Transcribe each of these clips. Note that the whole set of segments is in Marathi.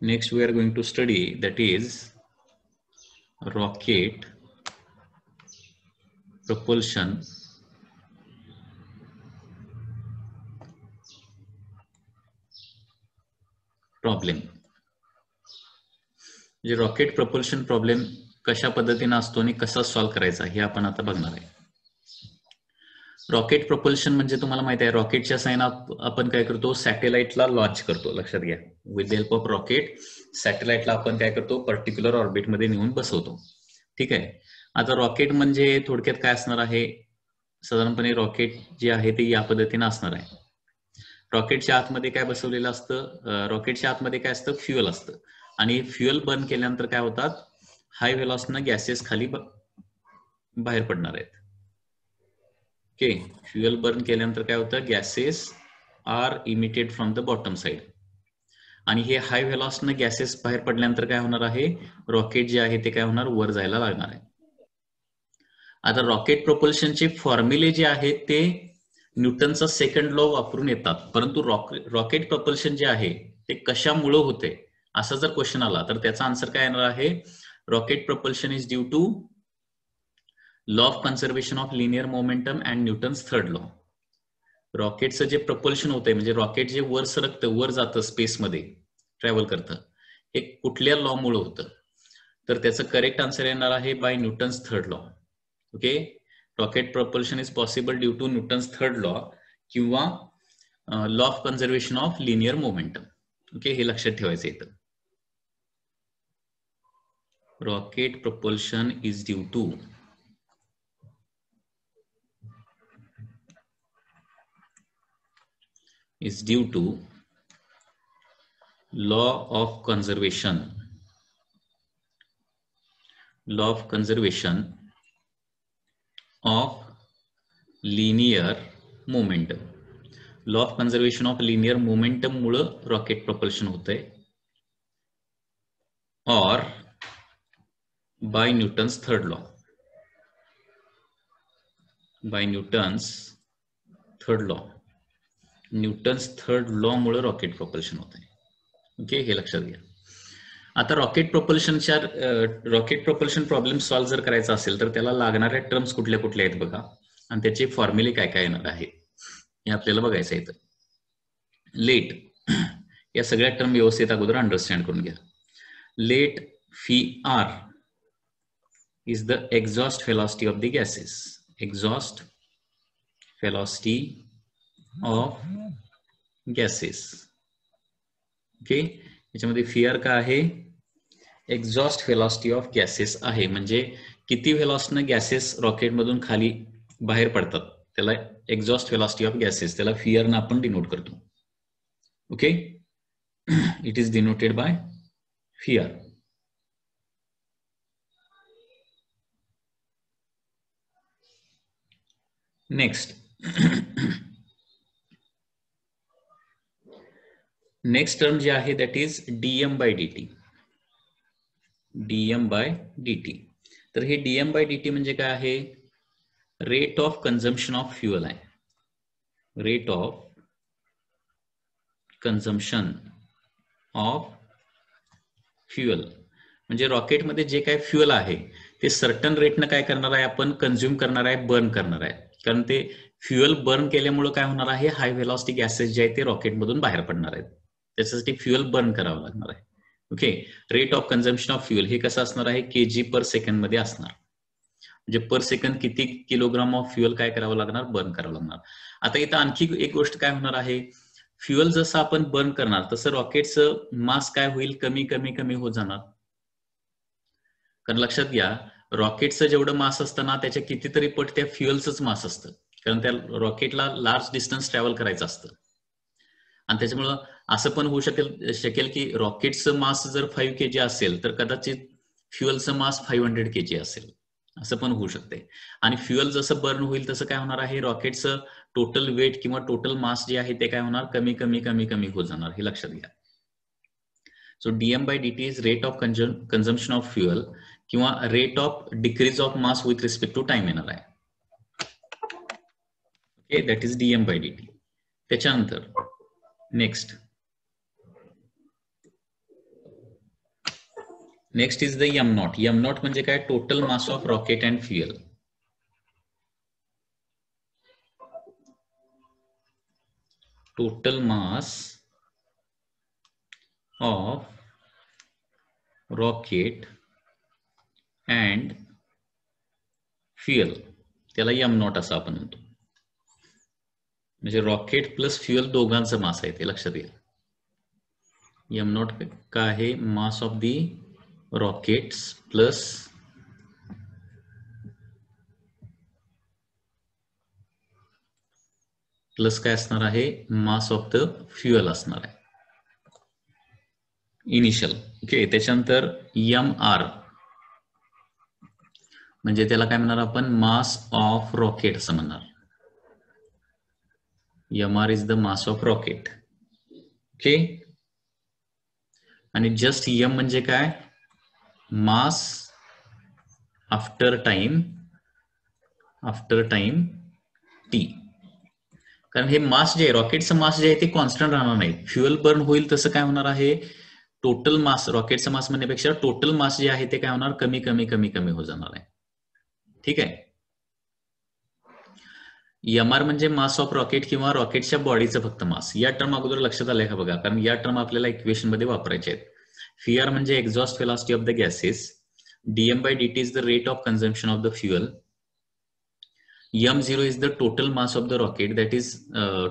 Next we are going to study, that is rocket propulsion problem. म्हणजे रॉकेट प्रपोल्शन प्रॉब्लेम कशा पद्धतीने असतो आणि कसा सॉल्व्ह करायचा हे आपण आता बघणार आहे. रॉकेट प्रपोल्शन म्हणजे तुम्हाला माहिती आहे, रॉकेटच्या साहाय्याने आपण काय करतो, सॅटेलाइटला लॉन्च करतो. लक्षात घ्या, with the help of rocket सॅटेलाइटला आपण काय करतो, पर्टिक्युलर ऑर्बिटमध्ये नेऊन बसवतो. ठीक आहे. आता रॉकेट म्हणजे थोडक्यात काय असणार आहे, साधारणपणे रॉकेट जे आहे ते या पद्धतीने असणार आहे. रॉकेटच्या आतमध्ये काय बसवलेलं असतं, रॉकेटच्या आतमध्ये काय असतं, फ्युएल असतं. आणि फ्युएल बर्न केल्यानंतर काय होतात, हाय व्हेलॉसिटीनं गॅसेस खाली बाहेर पडणार आहेत. ओके, फ्युएल बर्न केल्यानंतर काय होतं, gases are emitted from the bottom side. आणि हे हाय व्हेलॉसिटीनं गॅसेस बाहेर पडल्यानंतर काय होणार आहे, रॉकेट जे आहे ते काय होणार, वर जायला लागणार आहे. आता रॉकेट प्रोपल्शनचे फॉर्म्युले जे आहेत ते न्यूटनचा सेकंड लॉ वापरून येतात, परंतु रॉकेट प्रपल्शन जे आहे ते कशामुळे होते असा जर क्वेश्चन आला तर त्याचा आन्सर काय येणार आहे, rocket propulsion is due to law of conservation of linear momentum and Newton's third law. रॉकेटचं जे प्रपल्शन होतंय, म्हणजे रॉकेट जे वर सरकतं, वर जातं, स्पेसमध्ये ट्रॅव्हल करतं, हे कुठल्या लॉ मुळे होतं, तर त्याचं करेक्ट आन्सर येणार आहे by Newton's third law. Okay, rocket propulsion is possible due to Newton's third law किंवा law of conservation of linear momentum. Okay, हे लक्षात ठेवायचं इथं. Rocket propulsion is due to law of conservation of linear momentum. Law of conservation of linear momentum मुळे रॉकेट प्रपल्शन होतंय, और by Newton's third law. Newton's third law मुळे रॉकेट प्रपल्शन होत आहे. ओके, हे लक्षात घ्या. आता रॉकेट प्रपल्शन प्रॉब्लेम सॉल्व्ह जर करायचा असेल तर त्याला लागणाऱ्या टर्म्स कुठल्या कुठल्या आहेत बघा, आणि त्याचे फॉर्म्युले काय काय येणार आहे हे आपल्याला बघायचं आहे. लेट, या सगळ्या टर्म व्यवस्थित अगोदर अंडरस्टँड करून घ्या. Let V R is the exhaust velocity of the gases. Exhaust velocity of gases. Okay, याच्यामध्ये फिअर काय आहे, एक्झॉस्ट व्हेलॉसिटी ऑफ गॅसेस आहे, म्हणजे किती व्हेलॉसिटीनं गॅसेस रॉकेट मधून खाली बाहेर पडतात त्याला एक्झॉस्ट व्हेलॉसिटी ऑफ गॅसेस, त्याला फिअरनं आपण डिनोट करतो. Okay, it is denoted by fear. Next term जे आहे that is dm by dt. तर हे dm by dt म्हणजे काय आहे, rate of consumption of fuel आहे. Rate of consumption of fuel म्हणजे रॉकेटमध्ये जे काय फ्युएल आहे ते सर्टन रेटनं काय करणार आहे, आपण कन्झ्युम करणार आहे, बर्न करणार आहे. कारण ते फ्युएल बर्न केल्यामुळे काय होणार आहे, हाय व्हेलॉसिटी गॅसेस जे आहेत ते रॉकेटमधून बाहेर पडणार आहेत, त्याच्यासाठी फ्युएल बर्न करावं लागणार आहे. Okay, rate of consumption of fuel हे कसं असणार आहे, kg पर सेकंड मध्ये असणार, म्हणजे पर सेकंड किती किलोग्राम ऑफ फ्युएल काय करावं लागणार, बर्न करावं लागणार. आता इथं आणखी एक गोष्ट काय होणार आहे, फ्युएल जसं आपण बर्न करणार तसं रॉकेटचं मास काय होईल, कमी कमी कमी होत जाणार. कारण लक्षात घ्या, रॉकेटचं जेवढं मास असतं ना त्याच्या कितीतरी पट त्या फ्युएलचंच मास असतं, कारण त्या रॉकेटला लार्ज डिस्टन्स ट्रॅव्हल करायचं असतं. आणि त्याच्यामुळं असं पण होऊ शकेल की रॉकेटचं मास जर 5 kg असेल तर कदाचित फ्युएलचं मास 500 kg असेल, असं पण होऊ शकते. आणि फ्युएल जसं बर्न होईल तसं काय होणार आहे, रॉकेटचं टोटल वेट किंवा टोटल मास जे आहे ते काय होणार, कमी कमी कमी कमी होत जाणार, हे लक्षात घ्या. So dm by dt is rate of consumption of fuel किंवा rate of decrease of mass with respect to time येणार आहे. Okay, that is dm by dt. त्याच्यानंतर next next is the M naught. M naught म्हणजे काय? Total mass of rocket and fuel. Total mass of rocket and fuel, त्याला एम नॉट असं आपण म्हणतो. म्हणजे रॉकेट प्लस फ्युएल दोघांचं मास आहे ते लक्षात घ्या. एम नॉट काय आहे? Mass of the rockets plus काय असणार आहे? मास ऑफ द फ्युएल असणार आहे इनिशियल. ओके. त्याच्यानंतर एम आर म्हणजे त्याला काय म्हणणार आपण? मास ऑफ रॉकेट असं म्हणणार. M R is the mass of rocket. Okay. आणि जस्ट एम म्हणजे काय? Mass after time T. कारण हे मास जे आहे, रॉकेटचं मास जे आहे ते कॉन्स्टंट राहणार नाही. फ्युएल बर्न होईल तसं काय होणार आहे? टोटल मास, रॉकेटचं मास म्हणण्यापेक्षा टोटल मास जे आहे ते काय होणार? कमी कमी कमी कमी होत जाणार आहे. ठीक आहे. एम आर म्हणजे मास ऑफ रॉकेट किंवा रॉकेटच्या बॉडीचं फक्त मास. या टर्म अगोदर लक्षात आलंय का बघा? कारण या टर्म आपल्याला इक्वेशन मध्ये वापरायचे आहेत. FR म्हणजे exhaust velocity of the gases. dm/dt is the rate of consumption of the fuel. m0 is the total mass of the rocket, that is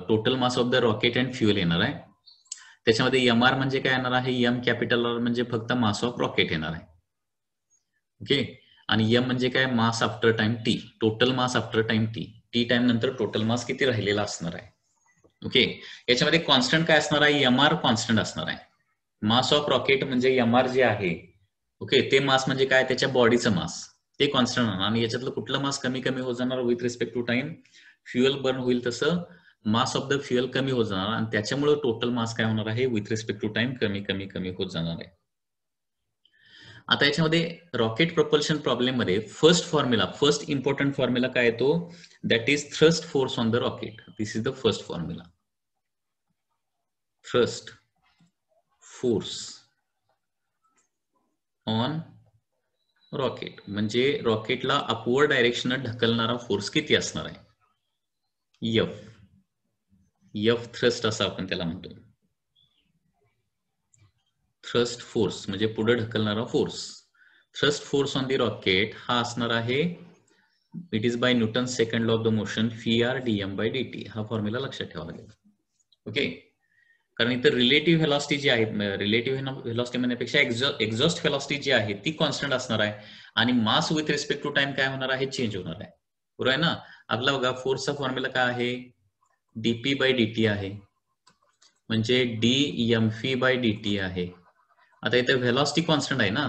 total mass of the rocket and fuel येणार आहे. त्याच्यामध्ये MR म्हणजे काय येणार आहे? M कॅपिटल R म्हणजे फक्त मास ऑफ रॉकेट येणार आहे. ओके. आणि M म्हणजे काय? Mass after time T, total mass after time T. T time नंतर टोटल मास किती राहिलेला असणार आहे. ओके. याच्यामध्ये कॉन्स्टंट काय असणार आहे? MR कॉन्स्टंट असणार आहे. मास ऑफ रॉकेट म्हणजे MR जे आहे, ओके, ते मास म्हणजे काय? त्याच्या बॉडीचं मास, ते कॉन्स्टंट राहणार. आणि याच्यातलं कुठलं मास कमी कमी होत जाणार with respect to time? Fuel burn होईल तसं मास ऑफ द फ्युएल कमी होत जाणार आणि त्याच्यामुळे टोटल मास काय होणार आहे? विथ रिस्पेक्ट टू टाइम कमी कमी कमी होत जाणार आहे. आता याच्यामध्ये रॉकेट प्रपल्शन प्रॉब्लेम मध्ये फर्स्ट इम्पॉर्टंट फॉर्म्युला काय येतो? That is thrust force on the rocket. This is the first formula. Thrust force on rocket म्हणजे रॉकेटला अपवर्ड डायरेक्शन ढकलणारा फोर्स किती असणार आहे? एफ थ्रस्ट असं आपण त्याला म्हणतो. थ्रस्ट फोर्स म्हणजे पुढे ढकलणारा force. Thrust force on the rocket हा असणार आहे, it is by Newton second law of the motion, FR dm/dt. हा फॉर्म्युला लक्षात ठेवावा लागेल. ओके. कारण इथं रिलेटिव्ह व्हेलॉसिटी जी आहे, रिलेटिव्ह व्हेलॉसिटी म्हणण्यापेक्षा एक्झॉस्ट व्हेलॉसिटी जी आहे ती कॉन्स्टंट असणार आहे आणि मास विथ रिस्पेक्ट टू टाइम काय होणार आहे? चेंज होणार आहे. बरोबर आहे ना? आपला बघा फोर्सचा फॉर्म्युला काय आहे? dp/dt आहे, म्हणजे dmv/dt आहे. आता इथे व्हेलॉसिटी कॉन्स्टंट आहे ना,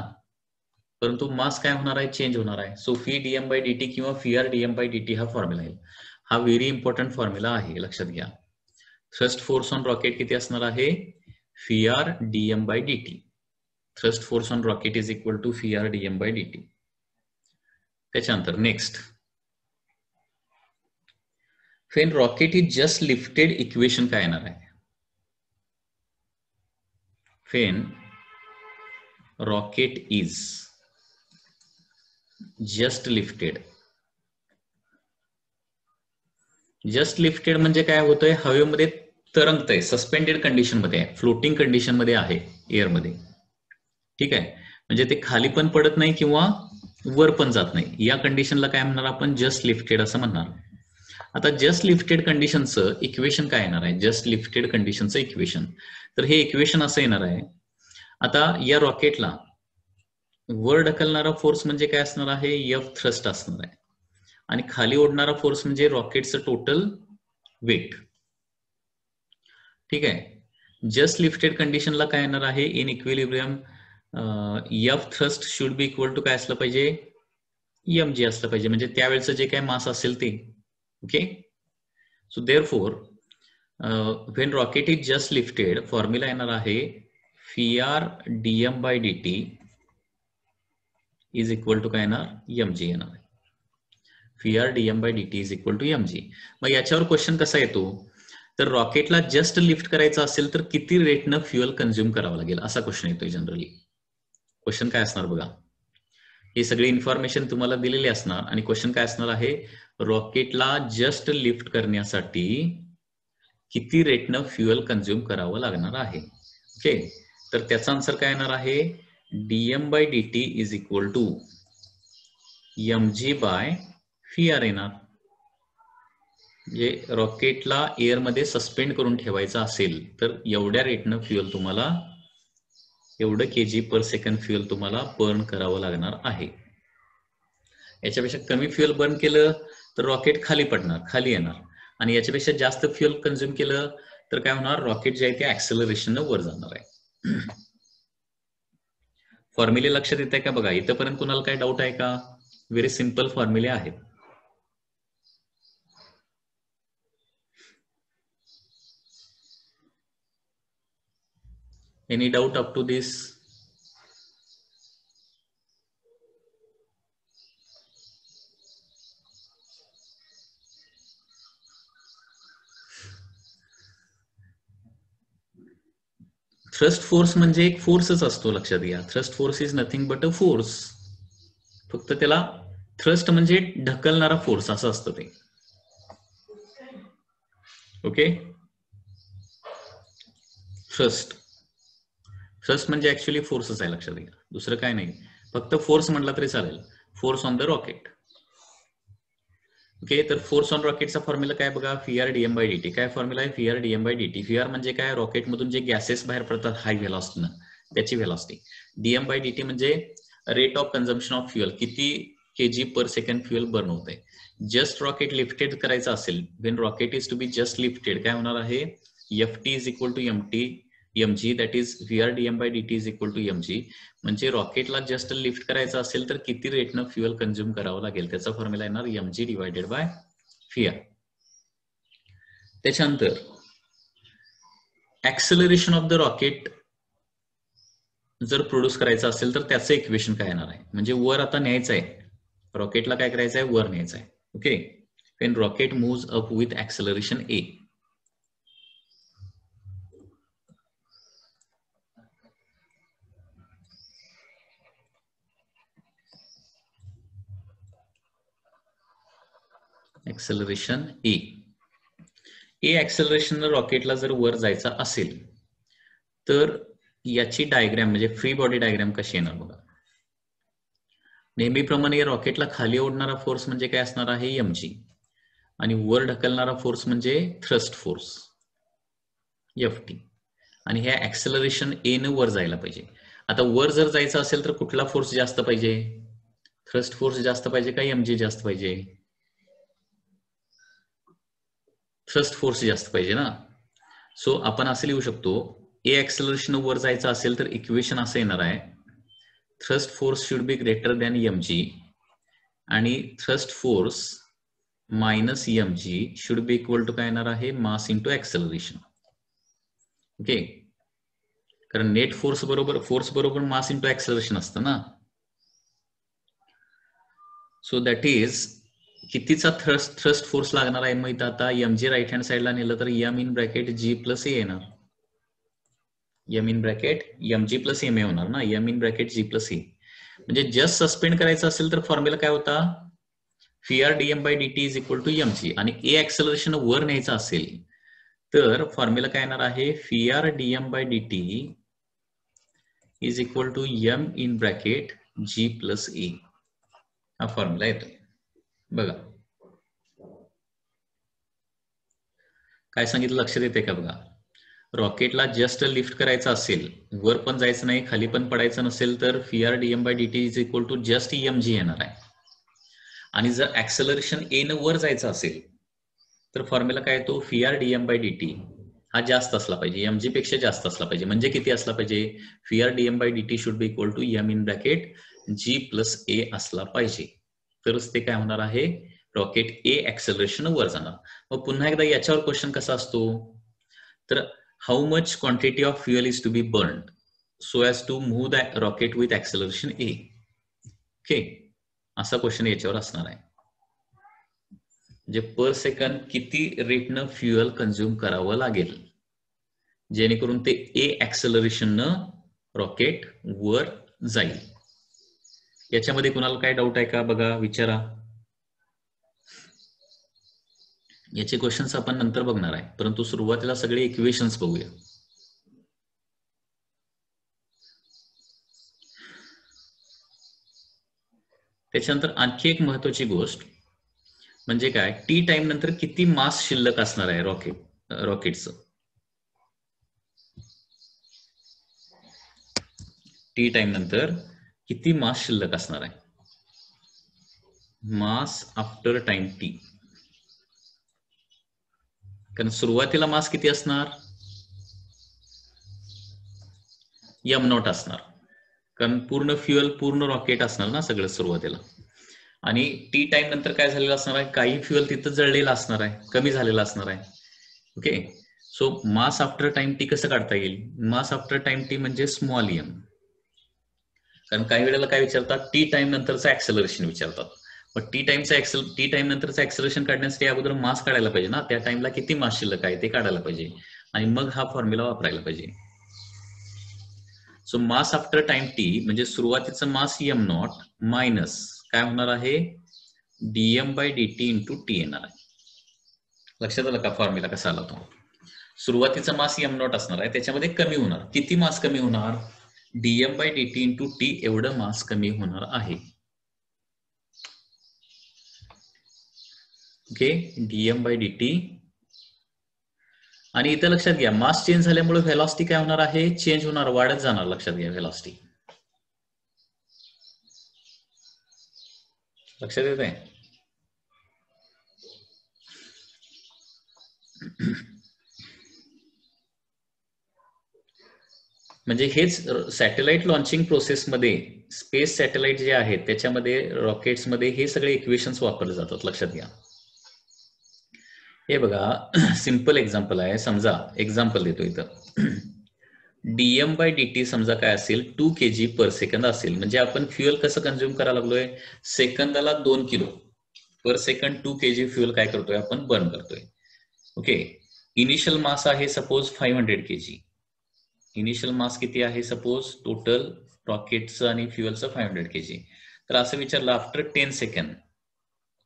परंतु मास काय होणार आहे? चेंज होणार आहे. सो फी dm/dt किंवा FR dm/dt हा फॉर्म्युला आहे. हा व्हेरी इम्पॉर्टंट फॉर्म्युला आहे, लक्षात घ्या. थ्रस्ट फोर्स ऑन रॉकेट किती असणार आहे? FR dm/dt. Thrust force on rocket is equal to FR dm/dt. त्याच्यानंतर next, when rocket is just lifted equation काय येणार आहे? When rocket is just lifted. Just lifted म्हणजे काय होतंय? हवेमध्ये तरंगतंय, सस्पेंडेड कंडिशन मध्ये आहे, फ्लोटिंग कंडिशन मध्ये आहे एअर मध्ये. ठीक आहे. म्हणजे ते खाली पण पडत नाही किंवा वर पण जात नाही. या कंडिशनला काय म्हणणार आपण? जस्ट लिफ्टेड असं म्हणणार. आता जस्ट लिफ्टेड कंडिशनचं इक्वेशन काय येणार आहे? जस्ट लिफ्टेड कंडिशनचं इक्वेशन, तर हे इक्वेशन असं येणार आहे. आता या रॉकेटला वर ढकलणारा फोर्स म्हणजे काय असणार आहे? F थ्रस्ट असणार आहे आणि खाली ओढणारा फोर्स म्हणजे रॉकेटचं टोटल वेट. ठीक आहे. जस्ट लिफ्टेड कंडिशनला काय येणार आहे? In equilibrium F thrust should be equal to काय असलं पाहिजे? mg असलं पाहिजे, म्हणजे त्यावेळेचं जे काय मास असेल ते. Okay. So therefore when rocket is just lifted formula येणार आहे FR dm/dt is equal to काय येणार? mg येणार आहे. FR dm/dt is equal to mg. मग याच्यावर क्वेश्चन कसा येतो? तर रॉकेटला जस्ट लिफ्ट करायचं असेल तर किती रेटनं फ्युएल कन्झ्युम करावं लागेल असा क्वेश्चन येतोय जनरली. क्वेश्चन काय असणार बघा, ही सगळी इन्फॉर्मेशन तुम्हाला दिलेली असणार आणि क्वेश्चन काय असणार आहे, रॉकेटला जस्ट लिफ्ट करण्यासाठी किती रेटनं फ्युएल कंझ्युम करावं लागणार आहे. ओके, तर त्याचा आन्सर काय येणार आहे, dm/dt is equal to mg/vr येणार. म्हणजे रॉकेटला एअरमध्ये सस्पेंड करून ठेवायचं असेल तर एवढ्या रेटनं फ्युएल तुम्हाला, एवढं kg/सेकंड फ्युएल तुम्हाला बर्न करावं लागणार आहे. याच्यापेक्षा कमी फ्युएल बर्न केलं तर रॉकेट खाली पडणार, खाली येणार, आणि याच्यापेक्षा जास्त फ्युएल कंझ्युम केलं तर काय होणार, रॉकेट जे आहे ते ऍक्सेलरेशन वर जाणार आहे. फॉर्म्युले लक्षात येत आहे का बघा, इथपर्यंत कुणाला काय डाऊट आहे का? व्हेरी सिंपल फॉर्म्युले आहेत. Any doubt up to this? Thrust force म्हणजे एक फोर्सच असतो, लक्षात घ्या. Thrust force is nothing but a force. फक्त त्याला थ्रस्ट म्हणजे ढकलणारा फोर्स असं असतं ते. ओके, थ्रस्ट म्हणजे ऍक्च्युअली फोर्सच आहे, लक्षात घ्या, दुसरं काय नाही. फक्त फोर्स म्हटला तरी चालेल, force on the rocket. Okay, तर फोर्स ऑन रॉकेटचा फॉर्म्युला काय बघा, Vr dm/dt. काय फॉर्म्युला आहे, Vr dm/dt. Vr म्हणजे काय, रॉकेटमधून जे गॅसेस बाहेर पडतात हाय व्हेलॉसिटीनं, त्याची व्हेलॉसिटी. dm/dt म्हणजे rate of consumption of fuel, किती kg/सेकंड फ्युएल बर्न होत आहे. जस्ट रॉकेट लिफ्टेड करायचं असेल, when rocket is to be just lifted, काय होणार आहे, ft is equal to mg, that is Vr dm/dt is equal to mg. म्हणजे रॉकेटला जस्ट लिफ्ट करायचं असेल तर किती रेटनं फ्युएल कंझ्युम करावं लागेल, त्याचा फॉर्म्युला येणार mg डिवायडेड बाय Vr. त्याच्यानंतर ऍक्सेलरेशन ऑफ द रॉकेट जर प्रोड्यूस करायचं असेल तर त्याचं इक्वेशन काय येणार आहे, म्हणजे वर आता न्यायचं आहे रॉकेटला, काय करायचं आहे, वर न्यायचं आहे. Okay, when rocket moves up with acceleration a, acceleration a acceleration रॉकेटला जर वर जायचा असेल तर याची डायग्रॅम म्हणजे फ्री बॉडी डायग्रॅम कशी येणार बघा. नेहमीप्रमाणे रॉकेटला खाली ओढणारा फोर्स म्हणजे काय असणार आहे, mg, आणि वर ढकलणारा फोर्स म्हणजे थ्रस्ट फोर्स ft, आणि ह्या ऍक्सेलरेशन a न वर जायला पाहिजे. आता वर जर जायचं असेल तर कुठला फोर्स जास्त पाहिजे, थ्रस्ट फोर्स जास्त पाहिजे का mg जास्त पाहिजे, थ्रस्ट फोर्स जास्त पाहिजे ना. सो आपण असं लिहू शकतो, ए ऍक्सेलरेशन वर जायचं असेल तर इक्वेशन असं येणार आहे, thrust force should be greater than mg आणि thrust force minus mg should be equal to काय येणार आहे, मास इंटू ऍक्सेलरेशन. ओके, कारण नेट फोर्स बरोबर मास इंटू ऍक्सेलरेशन असतं ना. सो दॅट इज कितीचा थ्रस्ट फोर्स लागणार आहे माहिती, आता mg राईट हँड साइडला नेलं तर m in bracket g plus a येणार, m in bracket mg plus ma होणार ना, m in bracket g plus a. म्हणजे जस्ट सस्पेंड करायचं असेल तर फॉर्म्युला काय होता, Vr dm/dt is equal to mg, आणि a ऍक्सेलरेशन वर न्यायचं असेल तर फॉर्म्युला काय येणार आहे, Vr dm/dt is equal to m in bracket g plus a. हा फॉर्म्युला येतोय बघा. काय सांगितलं लक्षात येते का बघा, रॉकेटला जस्ट लिफ्ट करायचं असेल, वर पण जायचं नाही खाली पण पडायचं नसेल तर Vr dm/dt is equal to just mg येणार आहे. आणि जर ऍक्सेलरेशन a न वर जायचं असेल तर फॉर्म्युला काय येतो, Vr dm/dt हा जास्त असला पाहिजे, mg पेक्षा जास्त असला पाहिजे. म्हणजे किती असला पाहिजे, Vr dm/dt should be equal to m in bracket g plus a असला पाहिजे, तरच ते काय होणार आहे, रॉकेट ए ऍक्सेलरेशन वर जाणार. मग पुन्हा एकदा याच्यावर क्वेश्चन कसा असतो, तर how much quantity of fuel is to be burn so as to move the rocket with acceleration A. Okay, असा क्वेश्चन याच्यावर असणार आहे, म्हणजे पर सेकंड किती रेटनं फ्युएल कंझ्युम करावं लागेल जेणेकरून ते ए ऍक्सेलरेशन रॉकेट वर जाईल. याच्यामध्ये कुणाला काय डाऊट आहे का बघा, विचारा. याचे क्वेश्चन्स आपण नंतर बघणार आहे, परंतु सुरुवातीला सगळे इक्वेशन्स बघूया. त्याच्यानंतर आणखी एक महत्वाची गोष्ट म्हणजे काय, टी टाइम नंतर किती मास शिल्लक असणार आहे रॉकेटचं. टी टाइम नंतर किती मास शिल्लक असणार आहे, मास आफ्टर टाइम टी. कारण सुरुवातीला मास किती असणार, m0 असणार, कारण पूर्ण फ्युएल पूर्ण रॉकेट असणार ना सगळं सुरुवातीला. आणि टी टाइम नंतर काय झालेलं असणार आहे, काही फ्युएल तिथं जळलेलं असणार आहे, कमी झालेलं असणार आहे. ओके, सो मास आफ्टर टाइम टी कसं काढता येईल, मास आफ्टर टाइम टी म्हणजे स्मॉल m. कारण काही वेळेला काय विचारतात, टी टाइम नंतरचं ऍक्सेलरेशन विचारतात. पण टी टाइम नंतरचं ऍक्सेलरेशन काढण्यासाठी अगोदर मास काढायला पाहिजे ना, त्या टाइमला किती मास शिल्लक आहे ते काढायला पाहिजे आणि मग हा फॉर्म्युला वापरायला पाहिजे. सो मास आफ्टर टाइम टी म्हणजे सुरुवातीचं मास m0 मायनस काय होणार आहे, dm/dt इंटू टी येणार आहे. लक्षात आलं का फॉर्म्युला कसा आला तो. सुरुवातीचा मास m0 असणार आहे, त्याच्यामध्ये कमी होणार, किती मास कमी होणार, dm/dt इंटू टी एवढं मास कमी होणार आहे. Okay, dm/dt. आणि इथं लक्षात घ्या, मास चेंज झाल्यामुळे व्हेलॉसिटी काय होणार आहे, चेंज होणार, वाढत जाणार. लक्षात घ्या व्हेलॉसिटी. लक्षात येत आहे. म्हणजे हेच सॅटेलाइट लॉन्चिंग प्रोसेसमध्ये, स्पेस सॅटेलाइट जे आहेत त्याच्यामध्ये, रॉकेट्समध्ये हे सगळे इक्वेशन्स वापरले जातात. लक्षात घ्या. हे बघा, सिंपल एक्झाम्पल आहे. समजा एक्झाम्पल देतो इथं, dm/dt समजा काय असेल, 2 kg पर सेकंद असेल. म्हणजे आपण फ्युएल कसं कंझ्युम करायला लागलोय, सेकंदाला 2 किलो पर सेकंड 2 kg फ्युएल काय करतोय आपण, बर्न करतोय. ओके, इनिशियल मास आहे सपोज 500 kg. इनिशियल मास किती आहे सपोज, टोटल रॉकेटचं आणि फ्युएलचं 500 kg. तर असं विचारलं, आफ्टर 10 सेकंड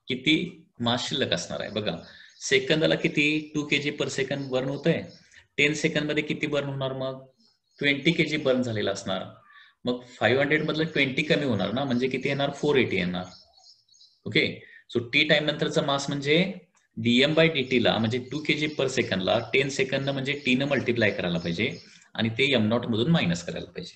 किती मास शिल्लक असणार आहे. बघा, सेकंदाला किती 2 kg पर सेकंड बर्न होतंय, 10 सेकंड मध्ये किती बर्न होणार, मग 20 kg बर्न झालेला असणार. मग 500 मधलं 20 कमी होणार ना, म्हणजे किती येणार, 480 येणार. ओके, सो टी टाइम नंतरचा मास म्हणजे dm/dt ला म्हणजे 2 kg पर सेकंडला 10 सेकंद म्हणजे टी न मल्टिप्लाय करायला पाहिजे आणि ते m0 मधून मायनस करायला पाहिजे.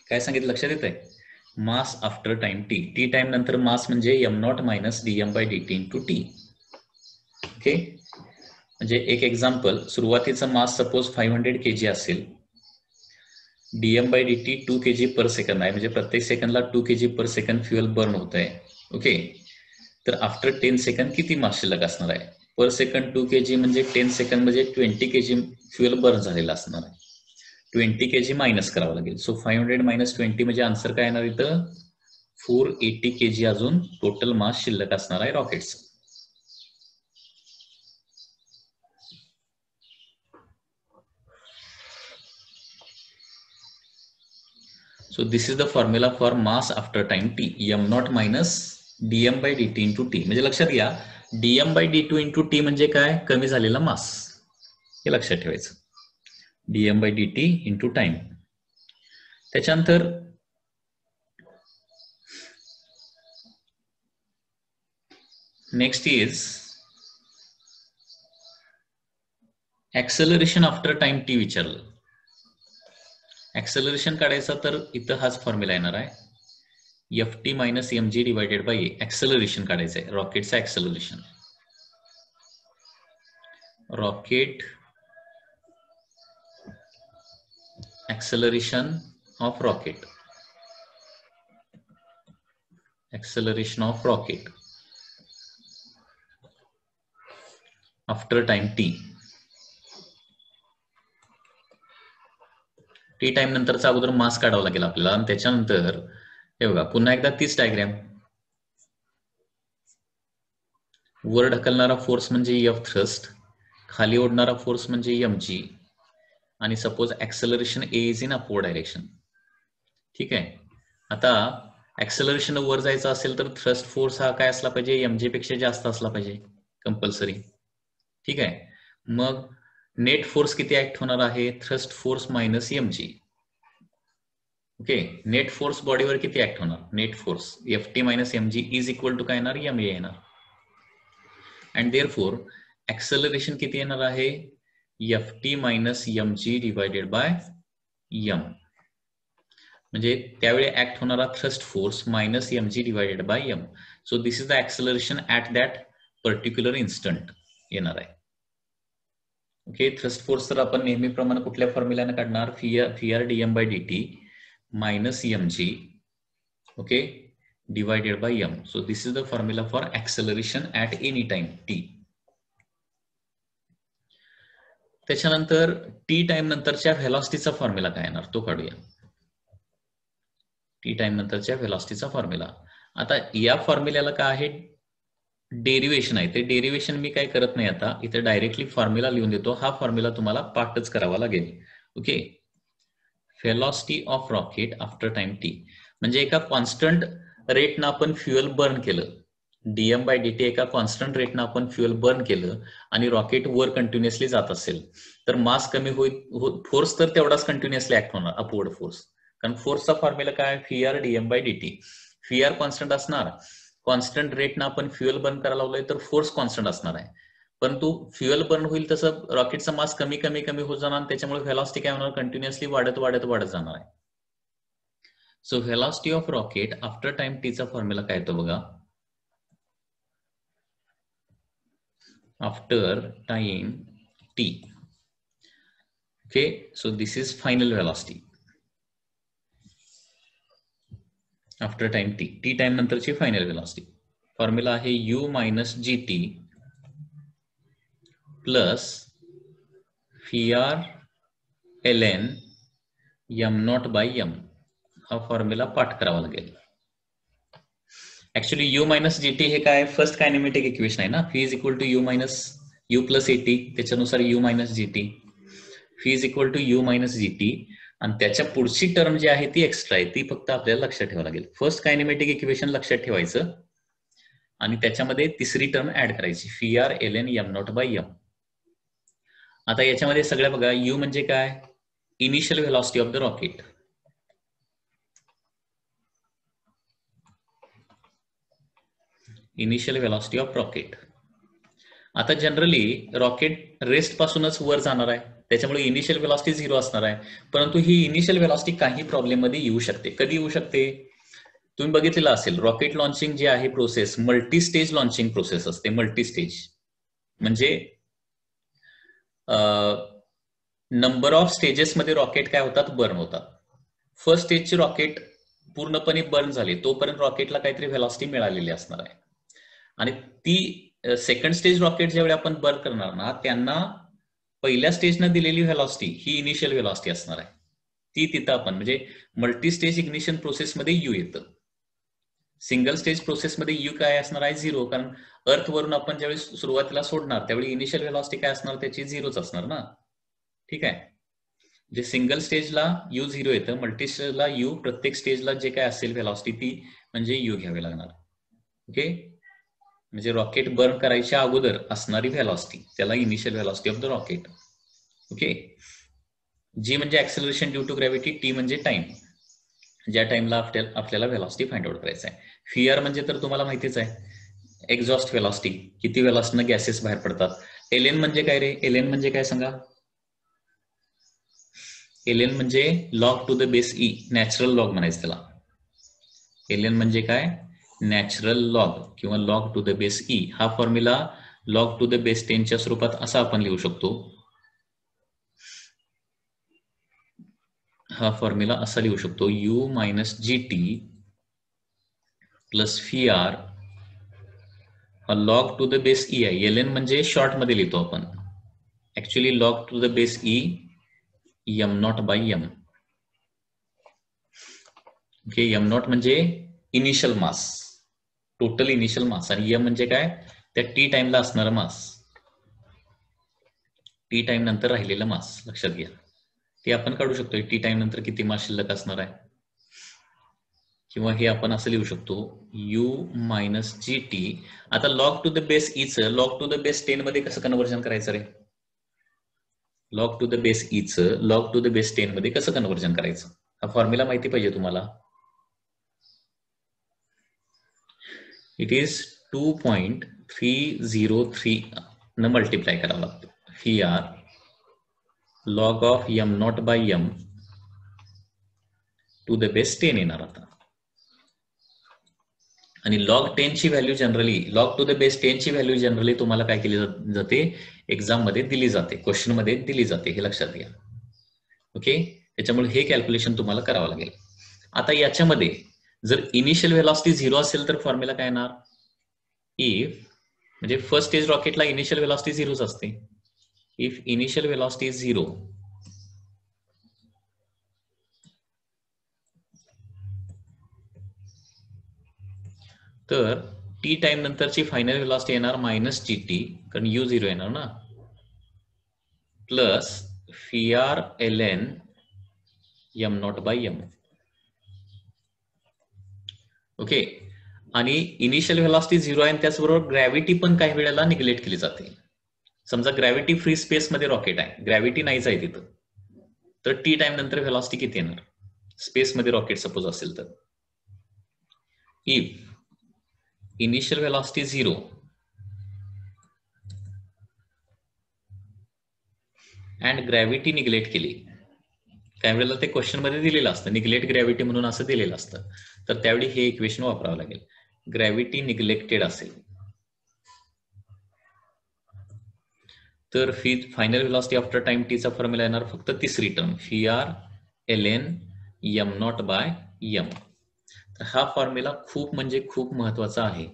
काय सांगितलं, लक्षात येत आहे. Mass after time T, T time नंतर मास म्हणजे m0 minus dm/dt into T. Okay, म्हणजे एक एक्झाम्पल, सुरुवातीचा मास सपोज 500 kg असेल, dm/dt 2 kg पर सेकंड आहे, म्हणजे प्रत्येक सेकंडला 2 kg per second fuel burn होत आहे. ओके, तर आफ्टर 10 सेकंड किती मास शिल्लक असणार आहे, पर सेकंड 2 kg म्हणजे 10 सेकंड म्हणजे 20 kg फ्युएल बर्न झालेला असणार आहे. 20 kg मायनस करावं लागेल. सो 500 मायनस 20 म्हणजे आन्सर काय येणार इथं, 480 kg अजून टोटल मास शिल्लक असणार आहे रॉकेटचं. So this is the formula for mass after time t, m0 minus dm/dt into t. म्हणजे लक्षात घ्या, dm/dt into t म्हणजे काय, कमी झालेला मास, हे लक्षात ठेवायचं. dm/dt into time. त्याच्यानंतर next is acceleration after time T विचारलं. ऍक्सेलरेशन काढायचं तर इथं हाच फॉर्म्युला येणार आहे, ft minus mg divided by A. Acceleration काढायचं आहे, रॉकेटचं acceleration. Rocket acceleration of rocket, acceleration of rocket after time t. T time नंतरचा अगोदर मास काढावा लागेल आपल्याला आणि त्याच्यानंतर हे बघा पुन्हा एकदा तीच डायग्राम. वर ढकलणारा फोर्स म्हणजे एफ थ्रस्ट, खाली ओढणारा फोर्स म्हणजे mg, आणि suppose acceleration A is in upward direction. ठीक आहे. आता ऍक्सेलरेशन वर जायचं असेल तर थ्रस्ट फोर्स हा काय असला पाहिजे, mg पेक्षा जास्त असला पाहिजे कंपल्सरी. ठीक आहे. मग नेट फोर्स किती ऍक्ट होणार आहे, thrust force minus mg. Okay. Net force बॉडीवर किती ऍक्ट होणार, net force ft minus mg is equal to काय येणार, ma येणार. अँड देअरफोर ऍक्सेलरेशन किती येणार आहे, ft minus mg divided by m. म्हणजे त्यावेळी ऍक्ट होणारा thrust force minus mg divided by m. So this is the acceleration at that particular instant येणार आहे. ओके. थ्रस्ट फोर्स तर आपण नेहमीप्रमाणे कुठल्या फॉर्म्युल्याने काढणार, Vr dm bye dt minus mg, okay, divided by m. So this is the formula for acceleration at any time t. त्याच्यानंतर टी टाइम नंतरच्या व्हेलॉसिटीचा फॉर्म्युला काय येणार तो काढूया. टी टाइम नंतरच्या व्हेलॉसिटीचा फॉर्म्युला. आता या फॉर्म्युल्याला काय आहे, डेरिवेशन आहे. ते डेरिवेशन मी काय करत नाही आता, इथे डायरेक्टली फॉर्म्युला लिहून देतो. हा फॉर्म्युला तुम्हाला पाठच करावा लागेल. Okay. Velocity of rocket after time T म्हणजे एका कॉन्स्टंट रेटनं आपण फ्युएल बर्न केलं, डीएम बाय डीटी एका कॉन्स्टंट रेटनं आपण फ्युएल बर्न केलं आणि रॉकेट वर कंटिन्युअसली जात असेल तर मास कमी होईल, फोर्स तर तेवढाच कंटिन्युअसली ऍक्ट होणार, अपवर्ड फोर्स. कारण फोर्सचा फॉर्म्युला काय, Vr dm bye dt. Vr constant असणार, कॉन्स्टंट रेटनं आपण फ्युएल बर्न करायला लावलंय तर फोर्स कॉन्स्टंट असणार आहे. परंतु फ्युएल बर्न होईल तसं रॉकेटचा मास कमी कमी कमी होत जाणार, त्याच्यामुळे व्हेलॉसिटी काय होणार, कंटिन्युअसली वाढत वाढत वाढत जाणार आहे. So velocity of rocket after time टीचा फॉर्म्युला काय येतो बघा, after time T. Okay. So this is final velocity after time T. T time नंतरची फायनल व्हेलॉसिटी. फॉर्म्युला आहे u minus gt plus Vr ln m not by m. हा फॉर्म्युला पाठ करावा लागेल. ऍक्च्युली u मायनस जीटी हे काय, फर्स्ट कायनेमॅटिक इक्वेशन आहे ना, V is equal to u minus u plus A T, त्याच्यानुसार u minus G T, V is equal to u minus G T. आणि त्याच्या पुढची टर्म जी आहे ती एक्स्ट्रा आहे, ती फक्त आपल्याला लक्षात ठेवावं लागेल. फर्स्ट कायनेमॅटिक इक्वेशन लक्षात ठेवायचं आणि त्याच्यामध्ये तिसरी टर्म ऍड करायची, Vr ln m not by m. आता याच्यामध्ये सगळ्या बघा, u म्हणजे काय, initial velocity of the rocket. Initial velocity of rocket. आता जनरली रॉकेट रेस्ट पासूनच वर जाणार आहे, त्याच्यामुळे इनिशियल व्हेलॉसिटी 0 असणार आहे. परंतु ही इनिशियल व्हेलॉसिटी काही प्रॉब्लेम मध्ये येऊ शकते. कधी येऊ शकते, तुम्ही बघितलेलं असेल, रॉकेट लॉन्चिंग जी आहे process, multi stage launching process असते. मल्टी स्टेज म्हणजे नंबर ऑफ स्टेजेस मध्ये रॉकेट काय होतात, बर्न होतात. फर्स्ट स्टेजचे रॉकेट पूर्णपणे बर्न झाले तोपर्यंत रॉकेटला काहीतरी व्हेलॉसिटी मिळालेली असणार आहे. आणि ती सेकंड स्टेज रॉकेट ज्यावेळी आपण बर्न करणार ना, त्यांना पहिल्या स्टेजनं दिलेली व्हेलॉसिटी ही इनिशियल व्हेलॉसिटी असणार आहे. ती तिथं आपण म्हणजे मल्टी स्टेज इग्निशन प्रोसेसमध्ये यू येतं. सिंगल स्टेज प्रोसेसमध्ये यू काय असणार आहे, 0. कारण अर्थ वरून आपण ज्यावेळी सुरुवातीला सोडणार त्यावेळी इनिशियल व्हेलॉसिटी काय असणार, त्याची 0च असणार ना. ठीक आहे. जे सिंगल स्टेजला यू 0 येतं, मल्टी स्टेजला यू प्रत्येक स्टेजला जे काय असेल व्हेलॉसिटी ती म्हणजे यू घ्यावी लागणार. ओके. म्हणजे रॉकेट बर्न करायच्या अगोदर असणारी व्हेलॉसिटी त्याला initial velocity of the rocket. Okay. G म्हणजे acceleration due to gravity, T म्हणजे टाइम, ज्या टाइमला आपल्याला व्हेलॉसिटी फाइंड आउट करायचं आहे. Vr म्हणजे तर तुम्हाला माहितीच आहे, एक्झॉस्ट व्हेलॉसिटी, किती व्हेलॉसिटीनं गॅसेस बाहेर पडतात. ln म्हणजे काय रे, ln म्हणजे काय सांगा, ln म्हणजे log to the base E, natural log म्हणायचं त्याला. ln म्हणजे काय, नॅचरल लॉग किंवा log to the base E. हा formula log to the base 10च्या स्वरूपात असा आपण लिहू शकतो. हा फॉर्म्युला असा लिहू शकतो, u minus G T plus Vr log to the base E आहे. ln म्हणजे शॉर्ट मध्ये लिहितो आपण, actually log to the base E m not by m. Okay. m not म्हणजे initial mass, total initial mass, आणि m म्हणजे काय, त्या टी टाइमला असणारा मास, टी टाइम नंतर राहिलेला मास लक्षात घ्या. ते आपण काढू शकतो. टी टाइम नंतर किती मास शिल्लक असणार आहे. किंवा हे आपण असं लिहू शकतो u मायनस जी टी. आता लॉग टू द बेस ईचं लॉग टू द बेस 10 मध्ये कसं कन्व्हर्जन करायचं रे. लॉग टू द बेस ईचं लॉग टू द बेस 10 मध्ये कसं कन्व्हर्जन करायचं. हा फॉर्म्युला माहिती पाहिजे तुम्हाला. इट इज 2.303 न मल्टिप्लाय करावं लागतं. V R log of M not by M to the base 10 येणार आता. आणि लॉग 10 ची value generally log to the base 10 ची व्हॅल्यू जनरली तुम्हाला काय केली जाते, एक्झाम मध्ये दिली जाते, क्वेश्चन मध्ये दिली जाते, हे लक्षात घ्या. ओके, त्याच्यामुळे हे कॅल्क्युलेशन तुम्हाला करावं लागेल. आता याच्यामध्ये जर इनिशियल व्हेलॉसिटी 0 असेल तर फॉर्म्युला काय येणार. इफ म्हणजे फर्स्ट स्टेज रॉकेटला इनिशियल व्हेलॉसिटी 0च असते. इफ इनिशियल व्हेलॉसिटी 0 तर टी टाइम नंतरची फायनल व्हेलॉसिटी येणार मायनस जी टी, कारण यू 0 येणार ना, plus V R L N M not by M. Okay, आणि इनिशियल व्हेलॉसिटी 0 आहे, त्याचबरोबर ग्रॅव्हिटी पण काही वेळेला निग्लेक्ट केली जाते. समजा ग्रॅव्हिटी फ्री स्पेस मध्ये रॉकेट आहे, ग्रॅव्हिटी नाहीच आहे तिथं, तर टी टाइम नंतर व्हेलॉसिटी किती येणार स्पेस मध्ये रॉकेट सपोज असेल तर. If initial velocity 0 and gravity neglect केली, काही वेळेला ते क्वेश्चन मध्ये दिलेलं असतं निग्लेक्ट ग्रॅव्हिटी म्हणून असं दिलेलं असतं, तर त्यावेळी हे इक्वेशन वापरावं लागेल. ग्रॅव्हिटी निग्लेक्टेड असेल तर फायनल व्हेलॉसिटी आफ्टर टाइम टीचा फॉर्म्युला येणार फक्त तिसरी term V R L N M not by M. तर हा फॉर्म्युला खूप म्हणजे खूप महत्वाचा आहे.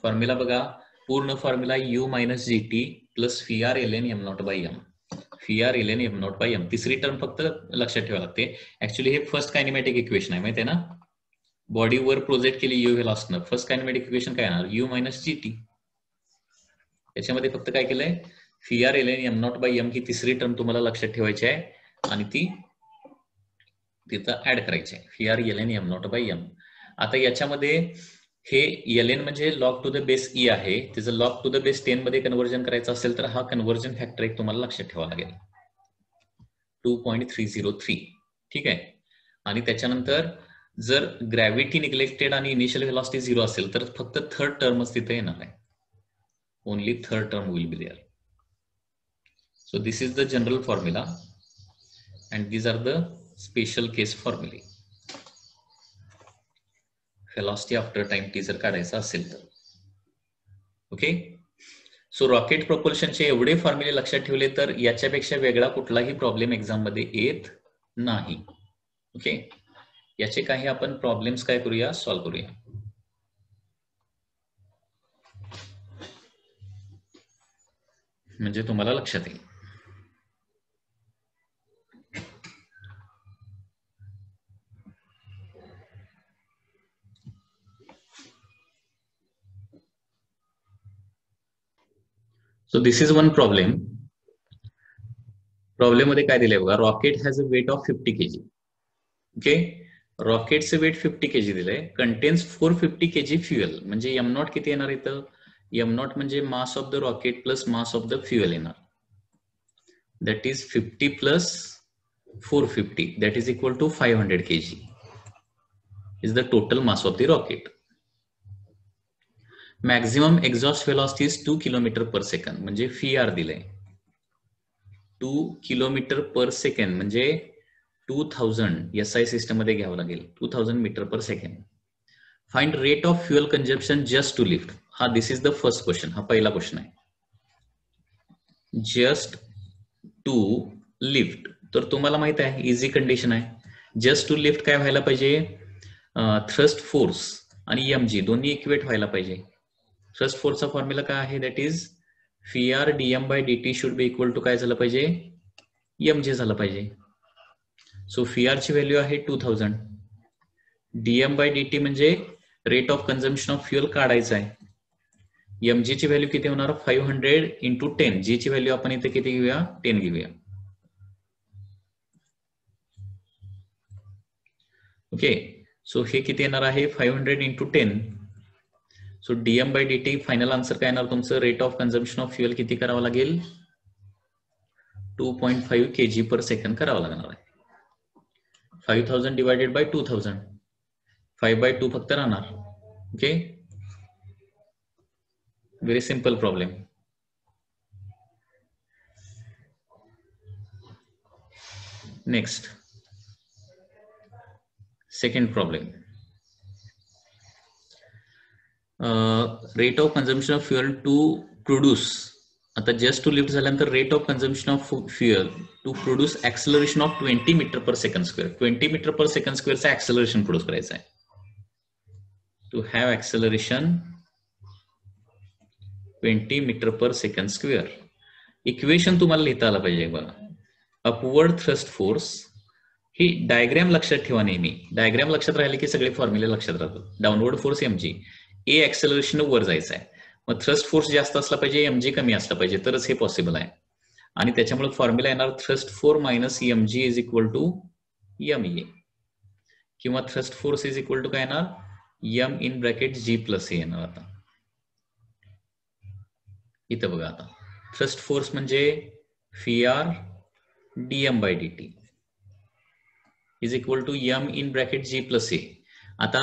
फॉर्म्युला बघा, पूर्ण formula U minus G T plus V R L N M not by M. V R L N M not by M, तिसरी टर्म फक्त लक्षात ठेवावी लागते. ऍक्च्युली हे फर्स्ट कायनेमॅटिक इक्वेशन आहे, माहिती आहे ना. बॉडीवर प्रोजेक्ट केली you velocity, first kinematic equation काय येणार यू मायनस जी टी. याच्यामध्ये फक्त काय केलंय V R L N M not by M ही तिसरी टर्म तुम्हाला लक्षात ठेवायची आहे आणि ती तिथं ऍड करायची आहे V R L N M not by M. आता याच्यामध्ये हे एल एन म्हणजे log to the base E आहे, त्याचं लॉग टू द बेस 10 मध्ये कन्व्हर्जन करायचं असेल तर हा कन्व्हर्जन फॅक्टर एक तुम्हाला लक्षात ठेवावा लागेल 2.303. ठीक आहे, आणि त्याच्यानंतर जर ग्रॅव्हिटी निग्लेक्टेड आणि इनिशियल व्हेलॉसिटी 0 असेल तर फक्त थर्ड टर्मच तिथे येणार आहे. Only third term will be there. So this is the general formula and these are the special case formulae. Velocity after time t जर काढायचा असेल तर. ओके, सो रॉकेट प्रोपल्शनचे एवढे फॉर्म्युले लक्षात ठेवले तर याच्यापेक्षा वेगळा कुठलाही प्रॉब्लेम एक्झाम मध्ये येत नाही. ओके, याचे काही आपण प्रॉब्लेम्स काय करूया, सॉल्व्ह करूया. म्हणजे तुम्हाला लक्षात येईल. So this is one problem. Problem मध्ये काय दिलंय बघा, rocket has a weight of 50 kg. Okay, रॉकेटचं वेट 50 kg दिलंय, कंटेन्स 450 kg फ्युएल. म्हणजे एम नॉट किती येणार इथं, एम नॉट म्हणजे mass of the rocket plus mass of the fuel येणार. That is 50 plus 450 that is equal to 500 kg is the total mass of the rocket. Maximum exhaust velocity is 2 kilometre per second, म्हणजे व्ही आर दिलंय 2 किलोमीटर पर सेकंड, म्हणजे 2000 एसआय सिस्टम मध्ये घ्यावं लागेल 2000 metre per second. Find rate of fuel consumption just to lift. हा this is the first question, हा पहिला क्वेश्चन आहे. जस्ट टू लिफ्ट, तर तुम्हाला माहित आहे इझी कंडिशन आहे. जस्ट टू लिफ्ट काय व्हायला पाहिजे, थ्रस्ट फोर्स आणि एमजी दोन्ही इक्वेट व्हायला पाहिजे. थ्रस्ट फोर्सचा फॉर्म्युला काय आहे, that is V R D M by D T should be equal to काय झालं पाहिजे, एमजी झालं पाहिजे. सो व्ही आर ची व्हॅल्यू आहे 2000, डीएम बाय डीटी म्हणजे rate of consumption of fuel काढायचं आहे. एमजी ची व्हॅल्यू किती होणार 500 इंटू 10, जी ची व्हॅल्यू आपण इथे किती घेऊया 10 घेऊया. ओके, सो हे किती येणार आहे 500 into 10. So D M by D T final answer काय येणार तुमचं, rate of consumption of fuel किती करावं लागेल, 2.5 kg पर सेकंड करावं लागणार आहे. 5000 डिवायडेड बाय 2000, 5/2 फक्त राहणार. Okay, very simple problem. Next, second problem. Rate of consumption of fuel to produce, आता जस्ट टू लिफ्ट झाल्यानंतर rate of consumption of fuel to produce acceleration of 20 metre per second square. 20 metre per second स्क्वेअरचा ऍक्सेलरेशन प्रोड्यूस करायचं आहे. To have acceleration 20 metre per second square. Equation तुम्हाला लिहिता आलं पाहिजे बघा. अपवर्ड थ्रस्ट फोर्स, ही डायग्रॅम लक्षात ठेवा नेहमी. डायग्रॅम लक्षात राहिले की सगळे फॉर्म्युले लक्षात राहतात. डाऊनवर्ड फोर्स mg, ए ऍक्सेलरेशन वर जायचं आहे, मग थ्रस्ट फोर्स जास्त असला पाहिजे, mg कमी असला पाहिजे, तरच हे पॉसिबल आहे. आणि त्याच्यामुळे फॉर्म्युला येणार thrust force minus mg is equal to ma, किंवा thrust force is equal to काय येणार, m in bracket g plus A येणार. आता इथं बघा, आता थ्रस्ट फोर्स म्हणजे Vr dm bye dt is equal to m in bracket g plus A. आता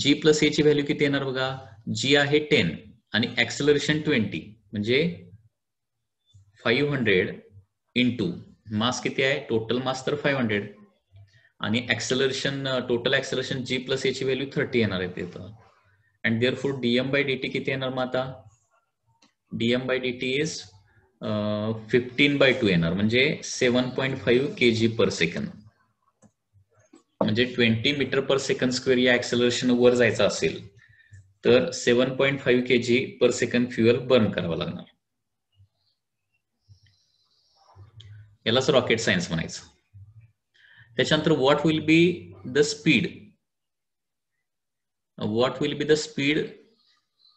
g प्लस ए ची व्हॅल्यू किती येणार बघा, g आहे 10 आणि ऍक्सेलरेशन 20, म्हणजे 500 इंटू मास किती आहे, टोटल मास तर 500 आणि acceleration, total acceleration g plus A ची व्हॅल्यू 30 येणार आहे तिथं. And therefore dm bye dt किती येणार मग आता, dm बाय dt इज 15/2 येणार, म्हणजे 7.5 kg पर सेकंड. म्हणजे 20 मीटर पर सेकंड स्क्वेअर या ऍक्सेलरेशन वर जायचं असेल तर 7.5 kg per second fuel burn करावं लागणार. यालाच रॉकेट सायन्स म्हणायचं. त्याच्यानंतर what will be the speed, what will be the speed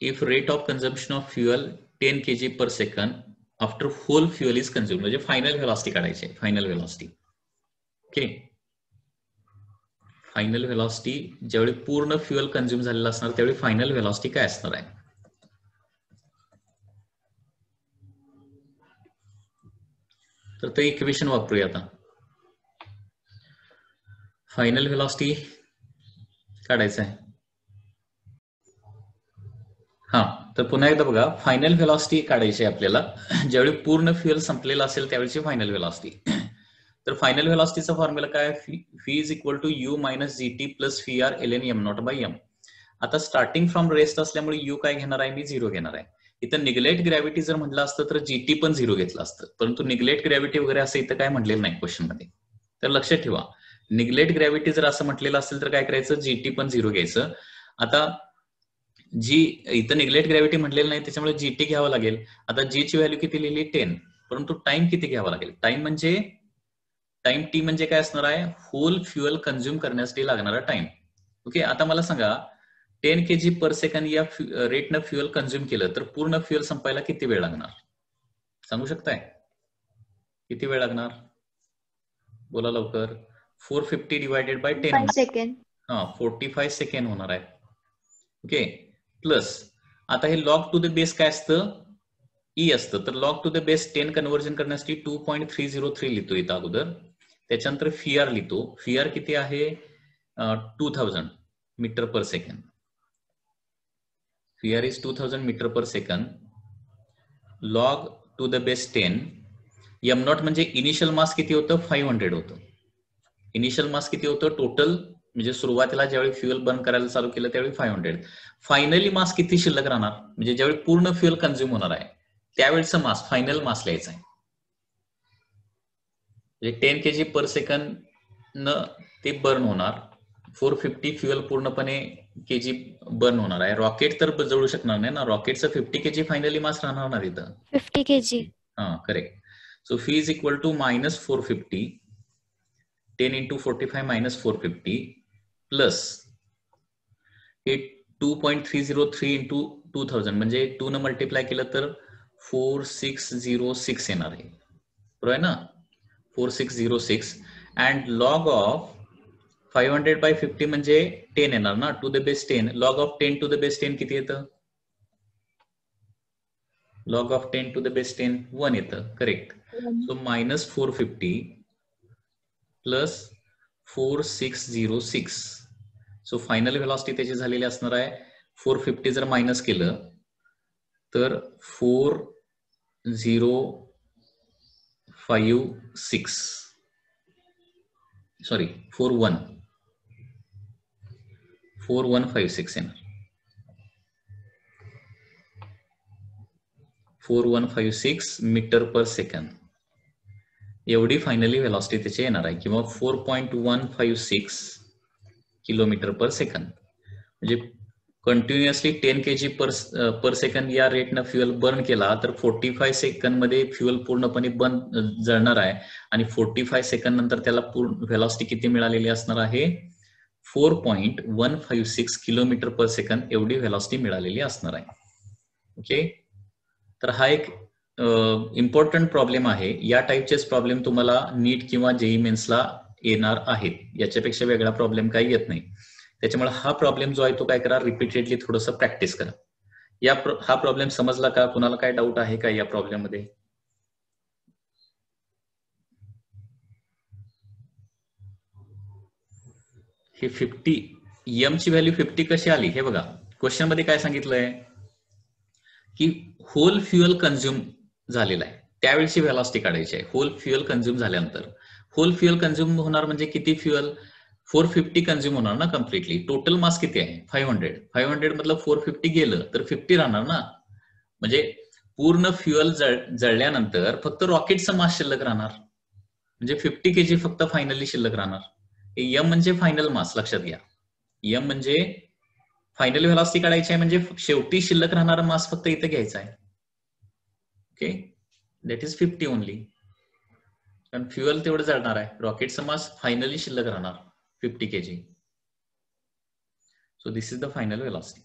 if rate of consumption of fuel 10 kg per second after whole fuel is consumed. म्हणजे फायनल व्हेलॉसिटी काढायची आहे, final velocity. Okay, final velocity ज्यावेळी पूर्ण फ्युएल कन्झ्युम झालेला असणार त्यावेळी फायनल व्हेलॉसिटी काय असणार आहे. तर ते इक्वेशन वापरूया आता. फायनल व्हेलॉसिटी काढायचं आहे. हा, तर पुन्हा एकदा बघा, फायनल व्हेलॉसिटी काढायची आहे आपल्याला ज्यावेळी पूर्ण फ्युएल संपलेला असेल त्यावेळीची फायनल व्हेलॉसिटी. तर फायनल व्हेलॉसिटीचा फॉर्म्युला काय, v is equal to u minus G T plus vr ln m0 by m. आता स्टार्टिंग फ्रॉम रेस्ट असल्यामुळे u काय घेणार आहे, मी 0 घेणार आहे. इथं निग्लेक्ट ग्रॅव्हिटी जर म्हटलं असतं तर जीटी पण 0 घेतलं असतं, परंतु निग्लेक्ट ग्रॅव्हिटी वगैरे असं इथं काय म्हटलेलं नाही क्वेश्चन मध्ये. तर लक्षात ठेवा, निग्लेक्ट ग्रॅव्हिटी जर असं म्हटलेलं असेल तर काय करायचं, जीटी पण 0 घ्यायचं. आता जी इथं निग्लेक्ट ग्रॅव्हिटी म्हटलेलं नाही त्याच्यामुळे जीटी घ्यावं लागेल. आता जी ची व्हॅल्यू किती लिहिली 10, परंतु टाइम किती घ्यावा लागेल, टाइम म्हणजे टाइम टी म्हणजे काय असणार आहे, होल फ्युएल कन्झ्युम करण्यासाठी लागणारा टाइम. ओके, आता मला सांगा 10 kg पर सेकंड या रेटनं फ्युएल कन्झ्युम केलं तर पूर्ण फ्युएल संपायला किती वेळ लागणार, सांगू शकताय किती वेळ लागणार, बोला लवकर. 450 डिवायडेड बाय 10 सेकंड, हा 45 सेकंड होणार आहे. ओके, प्लस आता हे लॉग टू द बेस काय असतं, ई असतं, तर log to the base 10 conversion करण्यासाठी 2.303 लिहितो इथं अगोदर. त्याच्यानंतर VR लिहितो, VR किती आहे 2000 metre per second. VR is 2000 metre per second. Log to the base 10. m0 म्हणजे इनिशियल मास किती होतं, 500 होतं. इनिशियल मास किती होतं टोटल, म्हणजे सुरुवातीला ज्यावेळी फ्युएल बर्न करायला चालू केलं त्यावेळी 500. फायनली मास किती शिल्लक राहणार, म्हणजे ज्यावेळी पूर्ण फ्युएल कन्झ्युम होणार आहे त्यावेळेचं मास, फायनल मास लिहायचं आहे. म्हणजे 10 kg पर सेकंड न ते बर्न होणार, 450 फ्युएल पूर्णपणे केजी बर्न होणार आहे. रॉकेट तर जळू शकणार नाही ना, रॉकेटचं 50 kg फायनली मास राहणार ना तिथं, 50 kg. हा correct. So phi is equal to minus 450, 10 into 45 minus 450 plus हे 2.303 इंटू 2000 म्हणजे 2 न मल्टिप्लाय केलं तर 4606 येणार आहे, बरोबर आहे ना, 4606. अँड लॉग ऑफ 500 by 50 म्हणजे 10 येणार ना, to the base 10. Log of 10 to the base 10 किती येतं? Log of 10 to the base 10 1 येतं. Correct. So minus 450 plus 4606. So final velocity त्याची झालेली असणार आहे 450 जर मायनस केलं तर 4056 सॉरी 4156 येणार. 4156 मीटर पर सेकंद एवढी फायनली व्हेलॉसिटी त्याची येणार आहे, किंवा 4.156 किलोमीटर पर सेकंद. म्हणजे कंटिन्युअसली 10 kg पर सेकंद या रेटनं फ्युएल बर्न केला तर 45 सेकंद मध्ये फ्युएल पूर्णपणे जळणार आहे, आणि 45 सेकंद नंतर त्याला पूर्ण व्हेलॉसिटी किती मिळालेली असणार आहे? 4.156 किलोमीटर पर सेकंद एवढी व्हेलॉसिटी मिळालेली असणार आहे. ओके, तर हा एक इम्पॉर्टंट प्रॉब्लेम आहे. या टाईपचेच प्रॉब्लेम तुम्हाला नीट किंवा जेईई मेन्सला येणार आहेत, याच्यापेक्षा वेगळा प्रॉब्लेम काही येत नाही. त्याच्यामुळे हा प्रॉब्लेम जो आहे तो काय करा, रिपीटेडली थोडंसं प्रॅक्टिस करा. हा प्रॉब्लेम समजला का? कुणाला काय डाऊट आहे का या प्रॉब्लेम मध्ये? हे 50 एम ची व्हॅल्यू 50 कशी आली हे बघा. क्वेश्चन मध्ये काय सांगितलंय की होल फ्युएल कन्झ्युम झालेला आहे, त्यावेळेची व्हेलॉसिटी काढायची आहे. होल फ्युएल कन्झ्युम झाल्यानंतर, होल फ्युएल कन्झ्युम होणार म्हणजे किती फ्युएल? 450 कन्झ्युम होणार ना कम्प्लिटली. टोटल मास किती आहे? 500 मधलं 450 गेलं तर 50 राहणार ना. म्हणजे पूर्ण फ्युएल जळल्यानंतर फक्त रॉकेटचं मास शिल्लक राहणार, म्हणजे 50 kg फक्त फायनली शिल्लक राहणार. एम म्हणजे फायनल मास, लक्षात घ्या. एम म्हणजे फायनल व्हेलॉसिटी काढायची आहे, म्हणजे शेवटी शिल्लक राहणारा मास फक्त इथे घ्यायचा आहे. Okay, that is 50 only. कारण फ्युएल तेवढं जळणार आहे, रॉकेटचा मास फायनली शिल्लक राहणार 50 kg. So this is the final velocity.